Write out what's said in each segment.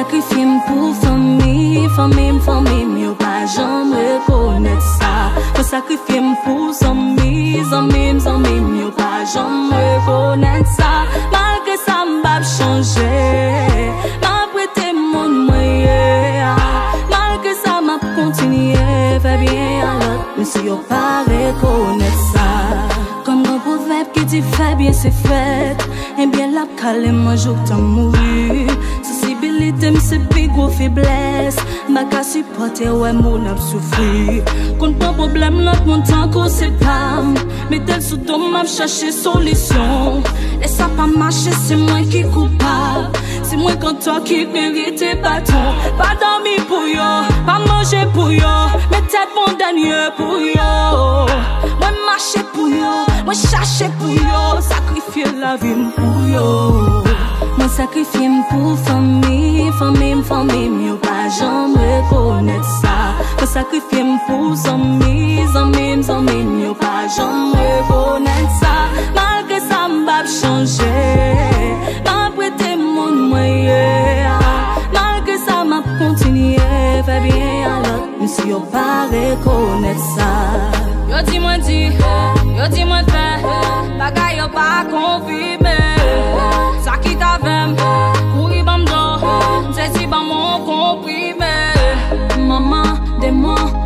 sacrifié pour famille, yo pas jamais reconnaître ça. Moi sacrifié pour amis, yo pas jamais reconnaître ça. Malgré ça m'bap changer, m'a prêté mon moyen. Malgré ça m'a continué, fait bien à l'autre, mais si yo pas reconnaître ça. Comme un proverbe qui dit fait bien c'est fait, et bien la calme moi joue t'en mourir. Sensibilité c'est plus gros faiblesse, ma qu'à supporter ouais mon ap souffrir. Quand pas problème l'autre mon temps qu'on c'est pas, mais tel sous ton m'a chercher solution. Et ça pas marcher c'est moi qui coupable, c'est moi quand toi qui mérite bâton. Pas dormir pour yo, pas manger pour yo, mais tête mon dernier pour yo. Moi marcher pour yo, moi chercher pour yo, sacrifier la vie pour yo. Moi sacrifier pour famille, yo pas jamais reconnaître ça. Moi sacrifier pour amis, yo pas jamais reconnaître ça. Malgré ça m'bap changer, m'a prêté mon moyen. Malgré ça m'a continué, fait bien à l'autre, mais si yo pas reconnaître ça. Yo dis-moi fait, bagay yo pas confirmé. Ça qui t'avait, courir bam do, c'est si bam mon comprimé. Maman,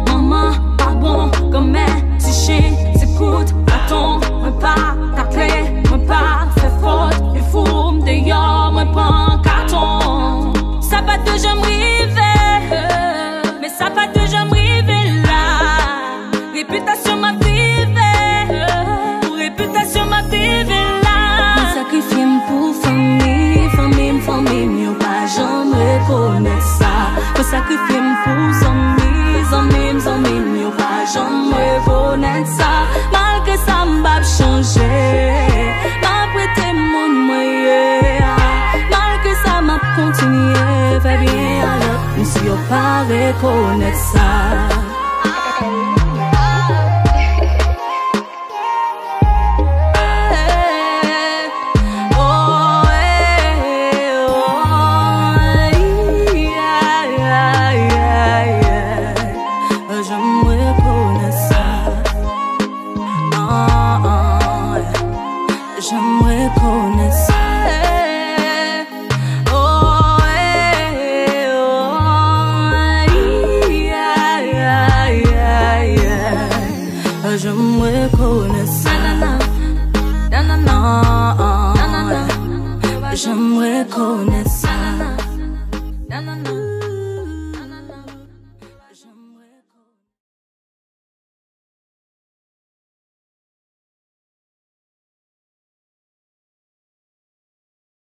maman, pas bon, comme si chien, s'écoute, attends, moi pas t'appeler, moi pas fait faute, il faut m'd'ailleurs, moi pas un carton. Ça va toujours m'river, mais ça va toujours m'river là. Réputation m'a vivé, pour réputation m'a vivé là. Moi sacrifié pour famille, yo pas jamais reconnaître ça. Moi sacrifié pour amis, yo pas jamais reconnaître ça. Malgré ça m'bap changer, m'a prêté mon moyen. Malgré ça m'a continué, fait bien à l'autre, mais si yo pas reconnaître ça. J'aimerais connaître ça. J'aimerais connaître ça. J'aimerais connaître